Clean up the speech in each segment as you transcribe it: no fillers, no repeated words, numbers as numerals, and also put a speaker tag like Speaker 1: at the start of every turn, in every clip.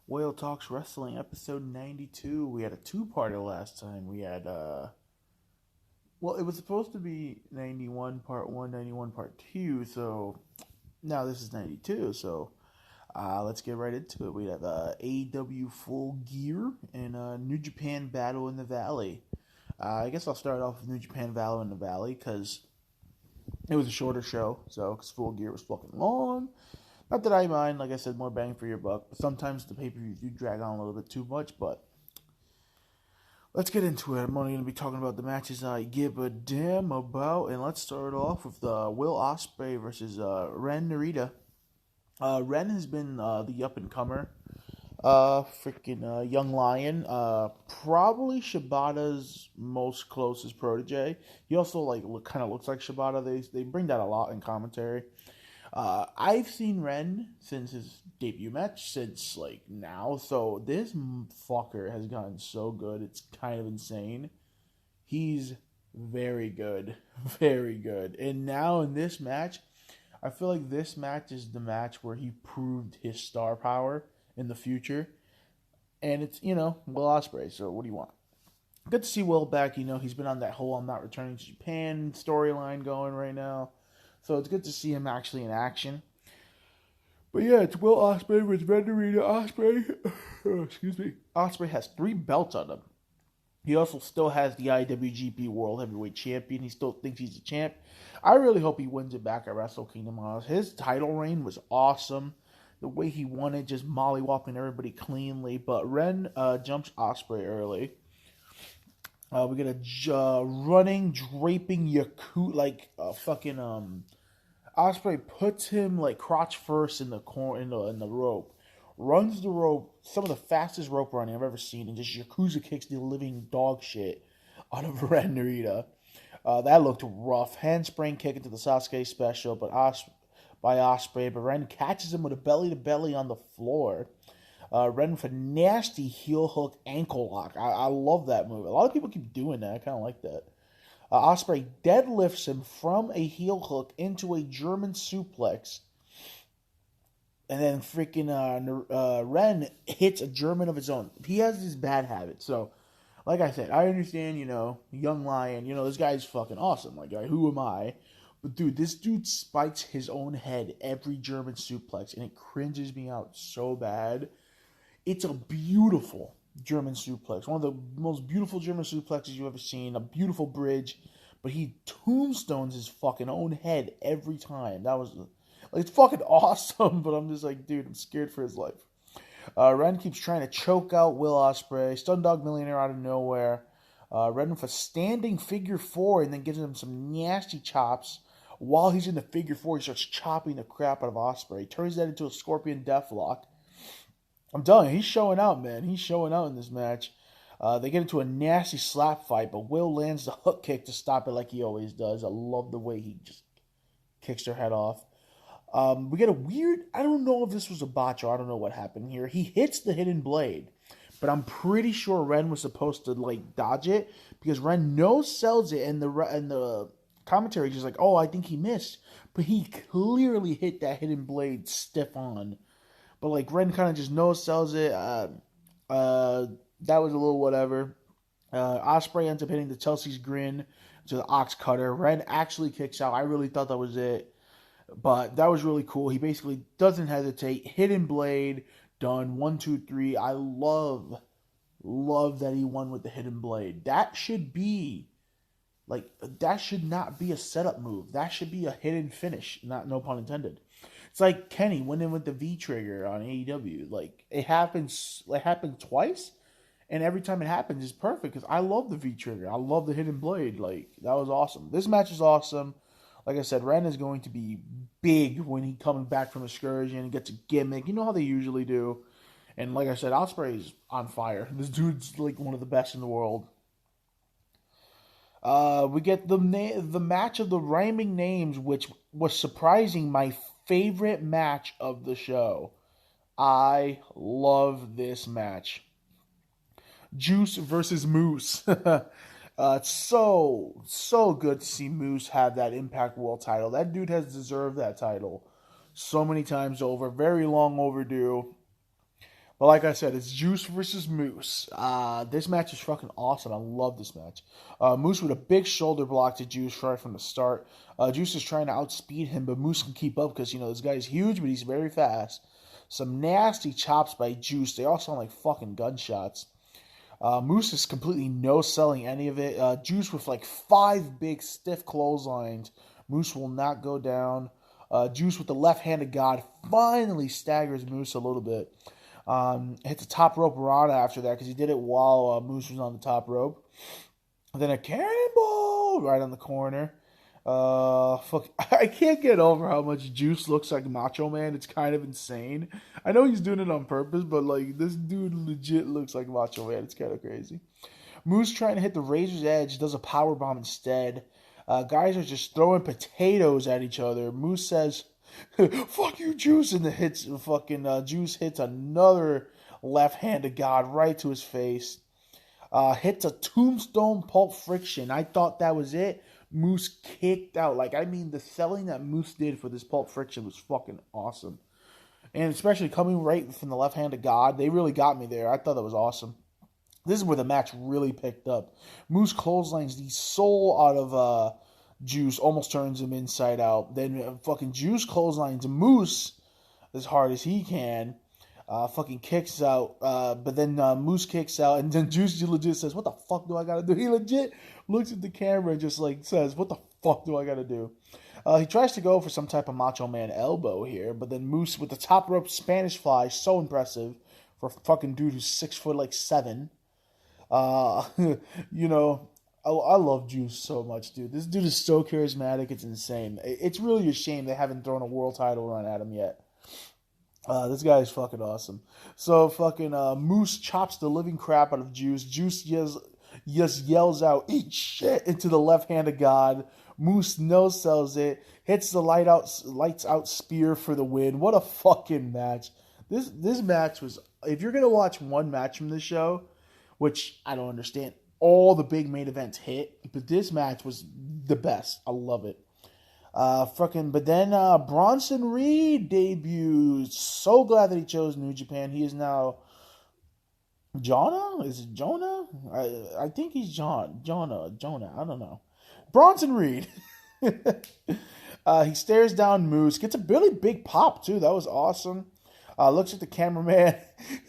Speaker 1: Whale Talks Wrestling, episode 92. We had a two-parter last time. We had, well, it was supposed to be 91 part 1, 91 part 2, so now this is 92, so let's get right into it. We have AEW Full Gear and New Japan Battle in the Valley. I guess I'll start off with New Japan Battle in the Valley, because it was a shorter show, because Full Gear was fucking long. Not that I mind, like I said, more bang for your buck. But sometimes the pay-per-views do drag on a little bit too much, but let's get into it. I'm only going to be talking about the matches I give a damn about, and let's start off with Will Osprey versus Ren Narita. Ren has been the up-and-comer, young lion, probably Shibata's most closest protege. He also kind of looks like Shibata. They bring that a lot in commentary. I've seen Ren since his debut match, since now, so this fucker has gotten so good, it's kind of insane. He's very good, very good. And now in this match, I feel like this match is the match where he proved his star power in the future. And it's, Will Osprey, so what do you want? Good to see Will back, he's been on that whole I'm not returning to Japan storyline going right now. So it's good to see him actually in action. But yeah, it's Will Osprey versus Ren Narita. Osprey has 3 belts on him. He also still has the IWGP World Heavyweight Champion. He still thinks he's a champ. I really hope he wins it back at Wrestle Kingdom. His title reign was awesome. The way he won it, just mollywopping everybody cleanly. But Ren jumps Osprey early. We get a running, draping Yaku, Osprey puts him crotch first in the rope, runs the rope, some of the fastest rope running I've ever seen, and just Yakuza kicks the living dog shit out of Ren Narita. That looked rough. Handspring kick into the Sasuke special, by Osprey, but Ren catches him with a belly to belly on the floor. Ren with a nasty heel hook ankle lock. I love that move. A lot of people keep doing that. I kind of like that. Osprey deadlifts him from a heel hook into a German suplex. And then Ren hits a German of his own. He has this bad habit. So, like I said, I understand, young lion. This guy's fucking awesome. Who am I? But dude, this dude spikes his own head every German suplex. And it cringes me out so bad. It's a beautiful German suplex. One of the most beautiful German suplexes you've ever seen. A beautiful bridge. But he tombstones his fucking own head every time. That was, it's fucking awesome. But I'm just dude, I'm scared for his life. Ren keeps trying to choke out Will Osprey. Stun Dog Millionaire out of nowhere. Ren with a standing figure 4 and then gives him some nasty chops. While he's in the figure 4, he starts chopping the crap out of Osprey. Turns that into a Scorpion Deathlock. I'm telling you, he's showing out, man. He's showing out in this match. They get into a nasty slap fight, but Will lands the hook kick to stop it like he always does. I love the way he just kicks their head off. We get a weird, I don't know if this was a botch or I don't know what happened here. He hits the hidden blade, but I'm pretty sure Ren was supposed to dodge it because Ren no-sells it and the commentary just oh, I think he missed. But he clearly hit that hidden blade stiff on. But Ren kind of just no-sells it. That was a little whatever. Osprey ends up hitting the Chelsea's grin to the Ox Cutter. Ren actually kicks out. I really thought that was it. But that was really cool. He basically doesn't hesitate. Hidden blade. Done. 1, 2, 3. I love that he won with the hidden blade. That should be that should not be a setup move. That should be a hidden finish. No pun intended. It's like Kenny winning with the V-trigger on AEW. It happened twice, and every time it happens, it's perfect because I love the V-trigger. I love the hidden blade. That was awesome. This match is awesome. Like I said, Ren is going to be big when he comes back from Excursion and gets a gimmick. You know how they usually do. And like I said, Osprey's on fire. This dude's one of the best in the world. We get the match of the rhyming names, which was surprising my favorite match of the show. I love this match. Juice versus Moose. It's so good to see Moose have that Impact World title. That dude has deserved that title so many times over. Very long overdue. But like I said, it's Juice versus Moose. This match is fucking awesome. I love this match. Moose with a big shoulder block to Juice right from the start. Juice is trying to outspeed him, but Moose can keep up because, this guy's huge, but he's very fast. Some nasty chops by Juice. They all sound like fucking gunshots. Moose is completely no-selling any of it. Juice with like 5 big stiff clotheslines. Moose will not go down. Juice with the left-handed God finally staggers Moose a little bit. Hit the top rope Rana after that because he did it while Moose was on the top rope. And then a cannonball right on the corner. I can't get over how much Juice looks like Macho Man. It's kind of insane. I know he's doing it on purpose, but like this dude legit looks like Macho Man. It's kind of crazy. Moose trying to hit the Razor's Edge, does a power bomb instead. Guys are just throwing potatoes at each other. Moose says, "Fuck you, Juice," and Juice hits another left-handed God right to his face. Hits a tombstone Pulp Friction. I thought that was it. Moose kicked out. The selling that Moose did for this Pulp Friction was fucking awesome. And especially coming right from the left-handed God, they really got me there. I thought that was awesome. This is where the match really picked up. Moose clotheslines the soul out of Juice, almost turns him inside out. Then fucking Juice clotheslines Moose as hard as he can. Fucking kicks out, but then Moose kicks out, and then Juice legit says, "What the fuck do I gotta do?" He legit looks at the camera and just says, "What the fuck do I gotta do?" He tries to go for some type of Macho Man elbow here, but then Moose with the top rope Spanish fly, so impressive for a fucking dude who's 6'7". I love Juice so much, dude. This dude is so charismatic, it's insane. It's really a shame they haven't thrown a world title run at him yet. This guy is fucking awesome. So Moose chops the living crap out of Juice. Juice yells out, "Eat shit," into the left-handed God. Moose no-sells it. Hits the lights out spear for the win. What a fucking match. This match was, if you're going to watch one match from this show, which I don't understand, all the big main events hit, but this match was the best. I love it. But then Bronson Reed debuts. So glad that he chose New Japan. He is now Jonah? Is it Jonah? I think he's Jonah. I don't know. Bronson Reed. He stares down Moose. Gets a really big pop, too. That was awesome. Looks at the cameraman.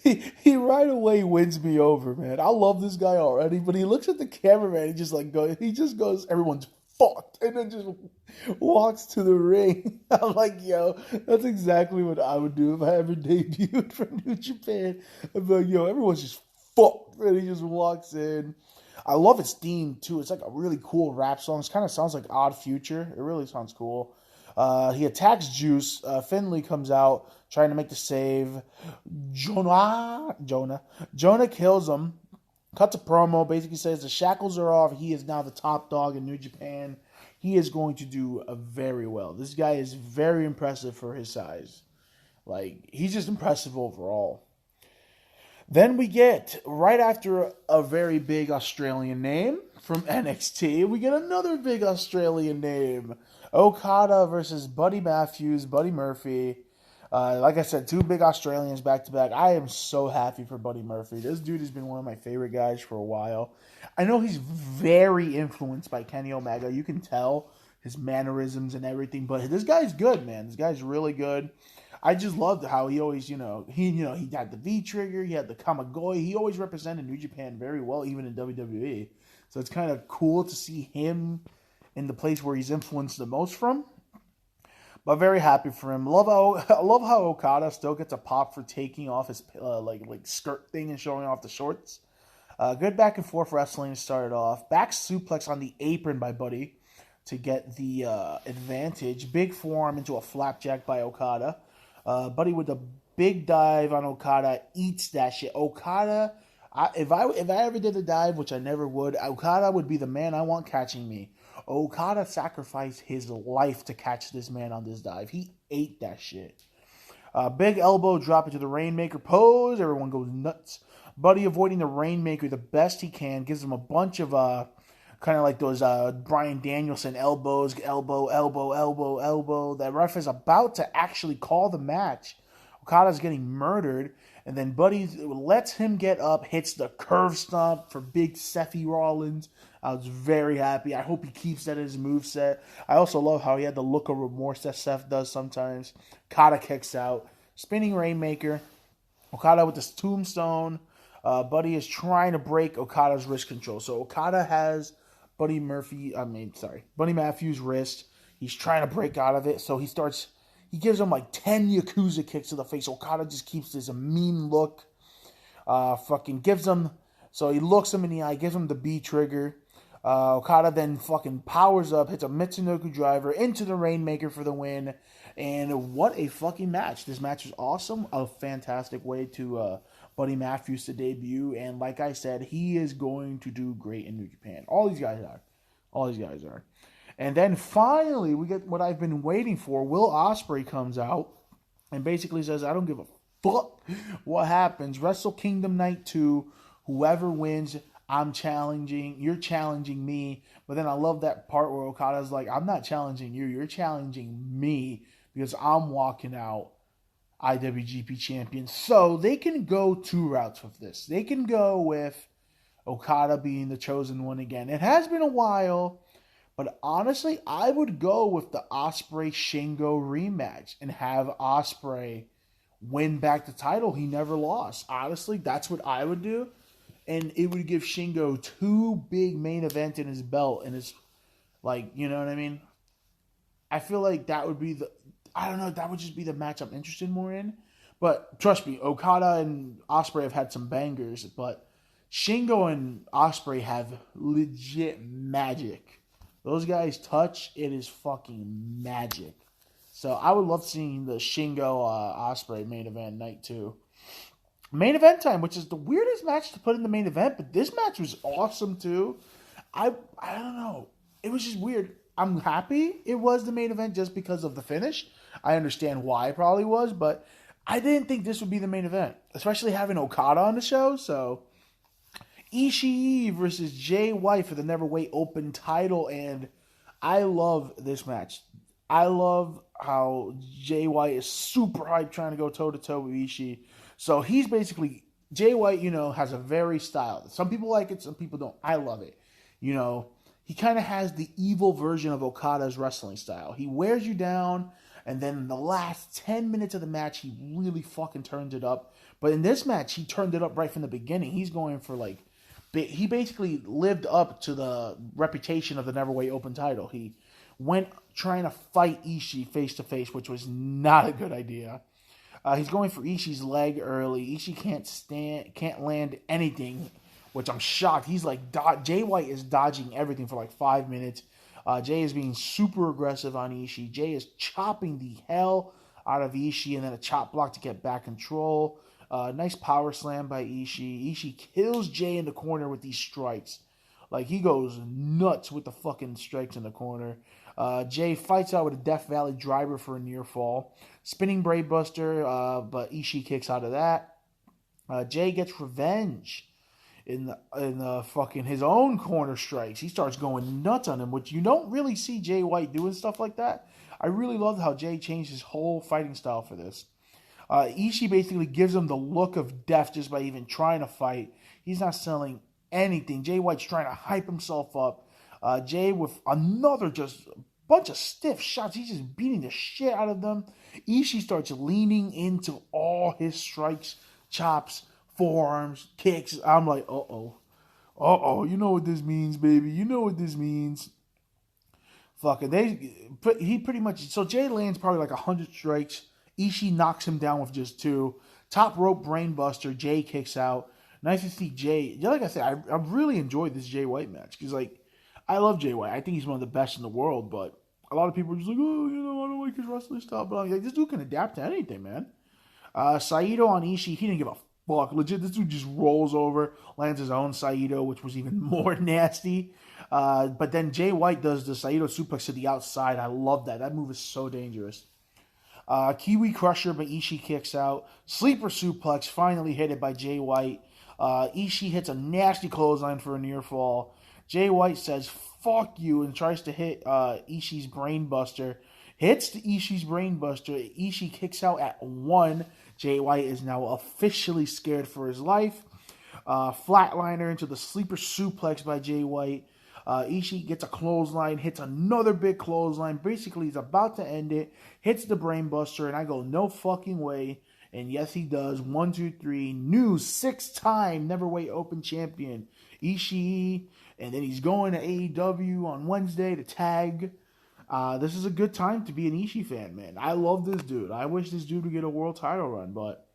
Speaker 1: He right away wins me over, man. I love this guy already, but he looks at the cameraman and he just goes, "Everyone's fucked," and then just walks to the ring. I'm like, yo, that's exactly what I would do if I ever debuted for New Japan. I'm like, yo, everyone's just fucked, and he just walks in. I love his theme too. It's like a really cool rap song. It kind of sounds like Odd Future. It really sounds cool. He attacks Juice. Finley comes out trying to make the save. Jonah kills him. Cuts a promo, basically says the shackles are off. He is now the top dog in New Japan. He is going to do very well. This guy is very impressive for his size. He's just impressive overall. Then we get, right after a very big Australian name from NXT, we get another big Australian name. Okada versus Buddy Murphy. Like I said, 2 big Australians back-to-back. I am so happy for Buddy Murphy. This dude has been one of my favorite guys for a while. I know he's very influenced by Kenny Omega. You can tell his mannerisms and everything, but this guy's good, man. This guy's really good. I just loved how he always, he had the V-trigger, he had the Kamigoye. He always represented New Japan very well, even in WWE. So it's kind of cool to see him in the place where he's influenced the most from. But very happy for him. I love how Okada still gets a pop for taking off his skirt thing and showing off the shorts. Good back and forth wrestling started off. Back suplex on the apron by Buddy to get the advantage. Big forearm into a flapjack by Okada. Buddy with a big dive on Okada, eats that shit. Okada, if I ever did a dive, which I never would, Okada would be the man I want catching me. Okada sacrificed his life to catch this man on this dive. He ate that shit. Big elbow drop into the Rainmaker pose. Everyone goes nuts. Buddy avoiding the Rainmaker the best he can. Gives him a bunch of kind of like those Bryan Danielson elbows. Elbow. That ref is about to actually call the match. Okada's getting murdered, and then Buddy lets him get up, hits the curve stomp for big Seth Rollins. I was very happy. I hope he keeps that as his moveset. I also love how he had the look of remorse that Seth does sometimes. Okada kicks out. Spinning Rainmaker. Okada with this tombstone. Buddy is trying to break Okada's wrist control. So Okada has Buddy Matthews' wrist. He's trying to break out of it. So he gives him like 10 Yakuza kicks to the face. Okada just keeps this mean look. So he looks him in the eye, gives him the B trigger. Okada then fucking powers up, hits a Mitsunoku driver into the Rainmaker for the win. And what a fucking match. This match was awesome. A fantastic way to Buddy Matthews to debut. And like I said, he is going to do great in New Japan. All these guys are. And then finally, we get what I've been waiting for. Will Osprey comes out and basically says, I don't give a fuck what happens. Wrestle Kingdom Night 2. Whoever wins, I'm challenging. You're challenging me. But then I love that part where Okada's like, I'm not challenging you. You're challenging me because I'm walking out IWGP champion. So they can go two routes with this. They can go with Okada being the chosen one again. It has been a while, but honestly, I would go with the Osprey Shingo rematch and have Osprey win back the title he never lost. Honestly, that's what I would do. And it would give Shingo two big main events in his belt. And it's like, you know what I mean? I feel like that would be that would just be the match I'm interested more in. But trust me, Okada and Osprey have had some bangers. But Shingo and Osprey have legit magic. Those guys touch, it is fucking magic. So I would love seeing the Shingo Osprey main event night 2. Main event time, which is the weirdest match to put in the main event, but this match was awesome too. I don't know. It was just weird. I'm happy it was the main event just because of the finish. I understand why it probably was, but I didn't think this would be the main event, especially having Okada on the show. So Ishii versus Jay White for the Neverweight Open title, and I love this match. I love how Jay White is super hyped trying to go toe-to-toe with Ishii. So he's basically, Jay White, has a very style. Some people like it, some people don't. I love it. He kind of has the evil version of Okada's wrestling style. He wears you down, and then in the last 10 minutes of the match, he really fucking turns it up. But in this match, he turned it up right from the beginning. He's going for he basically lived up to the reputation of the Neverweight Open title. He went trying to fight Ishii face-to-face, which was not a good idea. He's going for Ishii's leg early. Ishii can't land anything, which I'm shocked. He's like, Jay White is dodging everything for like 5 minutes. Jay is being super aggressive on Ishii. Jay is chopping the hell out of Ishii and then a chop block to get back control. Nice power slam by Ishii. Ishii kills Jay in the corner with these strikes. Like, he goes nuts with the fucking strikes in the corner. Jay fights out with a Death Valley driver for a near fall. Spinning Brainbuster, but Ishii kicks out of that. Jay gets revenge in the fucking his own corner strikes. He starts going nuts on him, which you don't really see Jay White doing stuff like that. I really loved how Jay changed his whole fighting style for this. Ishii basically gives him the look of death just by even trying to fight. He's not selling anything. Jay White's trying to hype himself up. Jay with another just bunch of stiff shots. He's just beating the shit out of them. Ishii starts leaning into all his strikes, chops, forearms, kicks. I'm like, uh-oh. You know what this means, baby. You know what this means. He pretty much, so Jay lands probably like 100 strikes. Ishii knocks him down with just 2. Top rope brainbuster. Jay kicks out. Nice to see Jay. Like I said, I really enjoyed this Jay White match. Because, I love Jay White. I think he's one of the best in the world. But a lot of people are just like, oh, I don't like his wrestling style. But I'm like, this dude can adapt to anything, man. Saito on Ishii, he didn't give a fuck. Legit, this dude just rolls over, lands his own Saito, which was even more nasty. But then Jay White does the Saito suplex to the outside. I love that. That move is so dangerous. Kiwi Crusher, but Ishii kicks out. Sleeper suplex, finally hit it by Jay White. Ishii hits a nasty clothesline for a near fall. Jay White says, fuck you, and tries to hit Ishii's brainbuster. Hits the Ishii's brainbuster. Ishii kicks out at 1. Jay White is now officially scared for his life. Flatliner into the sleeper suplex by Jay White. Ishii gets a clothesline, hits another big clothesline. Basically, he's about to end it. Hits the brainbuster, and I go, no fucking way. And yes, he does. 1, 2, 3. New 6-time Neverweight Open champion Ishii. And then he's going to AEW on Wednesday to tag. This is a good time to be an Ishii fan, man. I love this dude. I wish this dude would get a world title run, but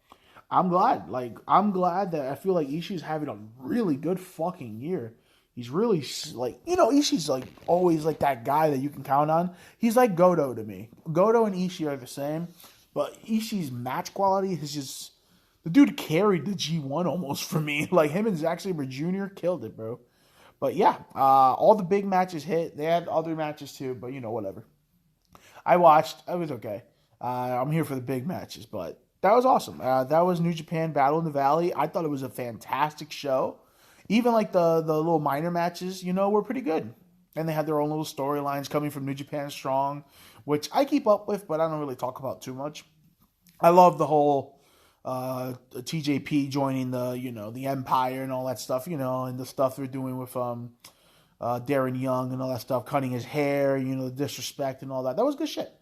Speaker 1: I'm glad. I'm glad that I feel like Ishii's having a really good fucking year. He's really, Ishii's, always, that guy that you can count on. He's like Goto to me. Goto and Ishii are the same, but Ishii's match quality is just... The dude carried the G1 almost for me. Him and Zack Sabre Jr. killed it, bro. But, yeah, all the big matches hit. They had other matches, too, but, whatever. I watched. It was okay. I'm here for the big matches, but that was awesome. That was New Japan Battle in the Valley. I thought it was a fantastic show. Even the little minor matches, were pretty good. And they had their own little storylines coming from New Japan Strong, which I keep up with, but I don't really talk about too much. I love the whole TJP joining the Empire and all that stuff, and the stuff they're doing with Darren Young and all that stuff, cutting his hair, the disrespect and all that. That was good shit.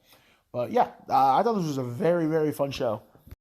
Speaker 1: But yeah, I thought this was a very, very fun show.